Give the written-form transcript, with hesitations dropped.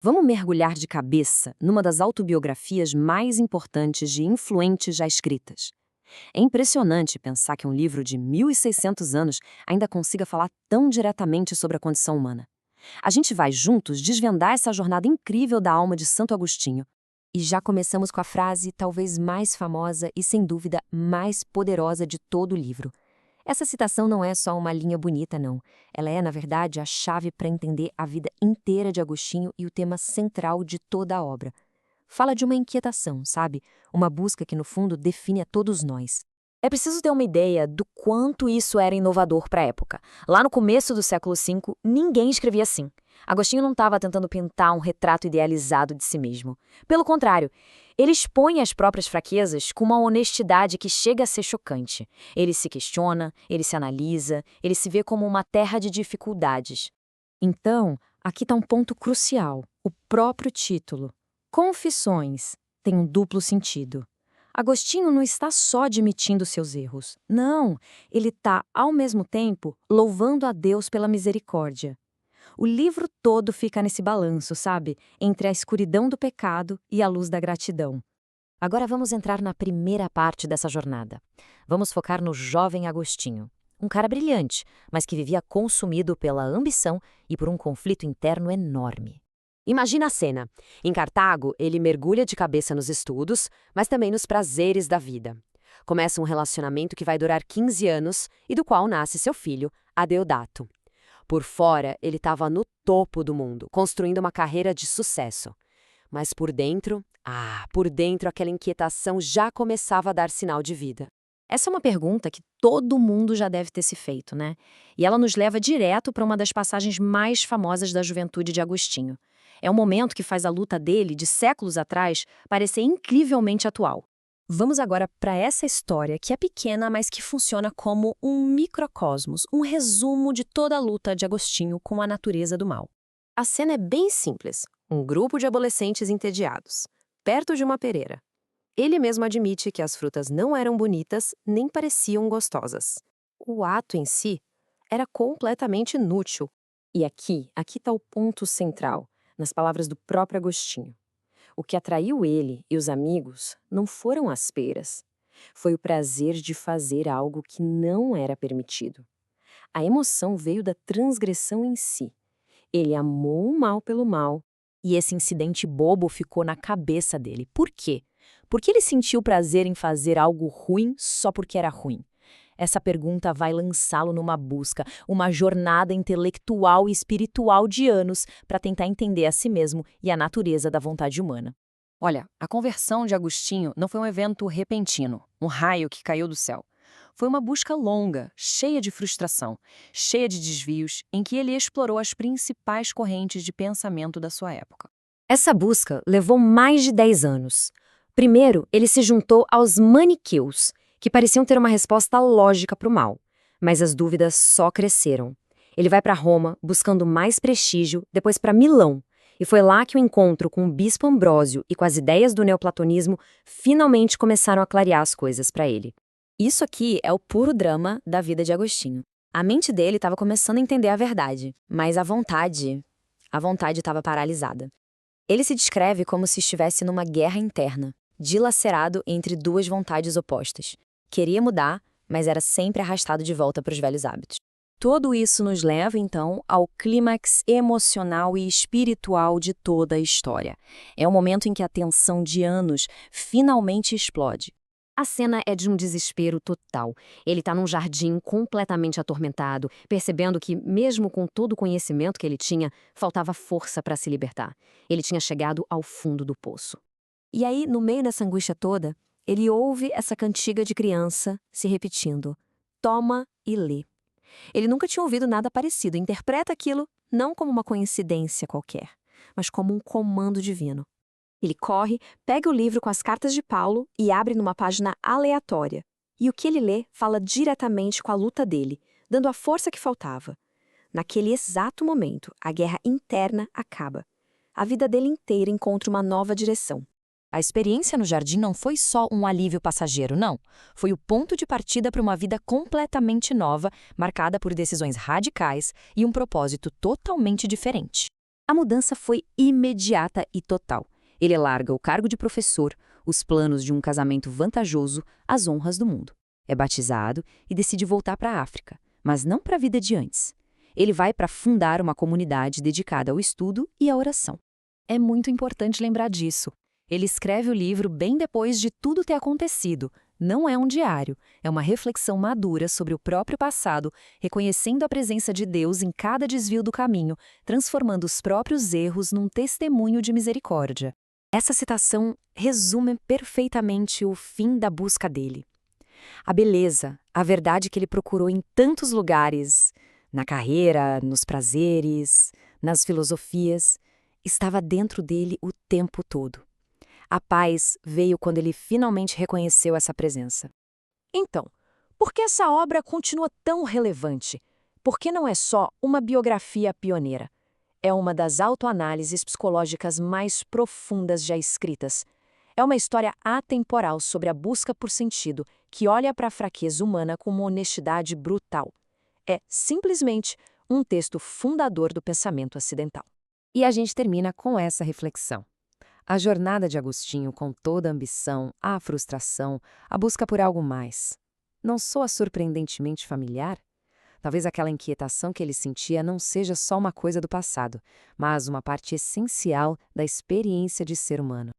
Vamos mergulhar de cabeça numa das autobiografias mais importantes e influentes já escritas. É impressionante pensar que um livro de 1.600 anos ainda consiga falar tão diretamente sobre a condição humana. A gente vai juntos desvendar essa jornada incrível da alma de Santo Agostinho. E já começamos com a frase talvez mais famosa e, sem dúvida, mais poderosa de todo o livro. Essa citação não é só uma linha bonita, não. Ela é, na verdade, a chave para entender a vida inteira de Agostinho e o tema central de toda a obra. Fala de uma inquietação, sabe? Uma busca que, no fundo, define a todos nós. É preciso ter uma ideia do quanto isso era inovador para a época. Lá no começo do século V, ninguém escrevia assim. Agostinho não estava tentando pintar um retrato idealizado de si mesmo. Pelo contrário, ele expõe as próprias fraquezas com uma honestidade que chega a ser chocante. Ele se questiona, ele se analisa, ele se vê como uma terra de dificuldades. Então, aqui está um ponto crucial: o próprio título. Confissões tem um duplo sentido. Agostinho não está só admitindo seus erros. Não, ele está, ao mesmo tempo, louvando a Deus pela misericórdia. O livro todo fica nesse balanço, sabe? Entre a escuridão do pecado e a luz da gratidão. Agora vamos entrar na primeira parte dessa jornada. Vamos focar no jovem Agostinho. Um cara brilhante, mas que vivia consumido pela ambição e por um conflito interno enorme. Imagina a cena. Em Cartago, ele mergulha de cabeça nos estudos, mas também nos prazeres da vida. Começa um relacionamento que vai durar 15 anos e do qual nasce seu filho, Adeodato. Por fora, ele estava no topo do mundo, construindo uma carreira de sucesso. Mas por dentro aquela inquietação já começava a dar sinal de vida. Essa é uma pergunta que todo mundo já deve ter se feito, né? E ela nos leva direto para uma das passagens mais famosas da juventude de Agostinho. É um momento que faz a luta dele, de séculos atrás, parecer incrivelmente atual. Vamos agora para essa história que é pequena, mas que funciona como um microcosmos, um resumo de toda a luta de Agostinho com a natureza do mal. A cena é bem simples. Um grupo de adolescentes entediados, perto de uma pereira. Ele mesmo admite que as frutas não eram bonitas nem pareciam gostosas. O ato em si era completamente inútil. E aqui está o ponto central, nas palavras do próprio Agostinho. O que atraiu ele e os amigos não foram as peras. Foi o prazer de fazer algo que não era permitido. A emoção veio da transgressão em si. Ele amou o mal pelo mal, e esse incidente bobo ficou na cabeça dele. Por quê? Porque ele sentiu prazer em fazer algo ruim só porque era ruim. Essa pergunta vai lançá-lo numa busca, uma jornada intelectual e espiritual de anos para tentar entender a si mesmo e a natureza da vontade humana. Olha, a conversão de Agostinho não foi um evento repentino, um raio que caiu do céu. Foi uma busca longa, cheia de frustração, cheia de desvios, em que ele explorou as principais correntes de pensamento da sua época. Essa busca levou mais de 10 anos. Primeiro, ele se juntou aos maniqueus, que pareciam ter uma resposta lógica para o mal. Mas as dúvidas só cresceram. Ele vai para Roma, buscando mais prestígio, depois para Milão. E foi lá que o encontro com o bispo Ambrósio e com as ideias do neoplatonismo finalmente começaram a clarear as coisas para ele. Isso aqui é o puro drama da vida de Agostinho. A mente dele estava começando a entender a verdade, mas a vontade estava paralisada. Ele se descreve como se estivesse numa guerra interna, dilacerado entre duas vontades opostas. Queria mudar, mas era sempre arrastado de volta para os velhos hábitos. Tudo isso nos leva, então, ao clímax emocional e espiritual de toda a história. É o momento em que a tensão de anos finalmente explode. A cena é de um desespero total. Ele está num jardim completamente atormentado, percebendo que, mesmo com todo o conhecimento que ele tinha, faltava força para se libertar. Ele tinha chegado ao fundo do poço. E aí, no meio dessa angústia toda, ele ouve essa cantiga de criança se repetindo: toma e lê. Ele nunca tinha ouvido nada parecido. Interpreta aquilo não como uma coincidência qualquer, mas como um comando divino. Ele corre, pega o livro com as cartas de Paulo e abre numa página aleatória. E o que ele lê fala diretamente com a luta dele, dando a força que faltava. Naquele exato momento, a guerra interna acaba. A vida dele inteira encontra uma nova direção. A experiência no jardim não foi só um alívio passageiro, não. Foi o ponto de partida para uma vida completamente nova, marcada por decisões radicais e um propósito totalmente diferente. A mudança foi imediata e total. Ele larga o cargo de professor, os planos de um casamento vantajoso, as honras do mundo. É batizado e decide voltar para a África, mas não para a vida de antes. Ele vai para fundar uma comunidade dedicada ao estudo e à oração. É muito importante lembrar disso. Ele escreve o livro bem depois de tudo ter acontecido. Não é um diário, é uma reflexão madura sobre o próprio passado, reconhecendo a presença de Deus em cada desvio do caminho, transformando os próprios erros num testemunho de misericórdia. Essa citação resume perfeitamente o fim da busca dele. A beleza, a verdade que ele procurou em tantos lugares, na carreira, nos prazeres, nas filosofias, estava dentro dele o tempo todo. A paz veio quando ele finalmente reconheceu essa presença. Então, por que essa obra continua tão relevante? Porque não é só uma biografia pioneira. É uma das autoanálises psicológicas mais profundas já escritas. É uma história atemporal sobre a busca por sentido, que olha para a fraqueza humana com uma honestidade brutal. É, simplesmente, um texto fundador do pensamento ocidental. E a gente termina com essa reflexão. A jornada de Agostinho, com toda a ambição, a frustração, a busca por algo mais, não soa surpreendentemente familiar? Talvez aquela inquietação que ele sentia não seja só uma coisa do passado, mas uma parte essencial da experiência de ser humano.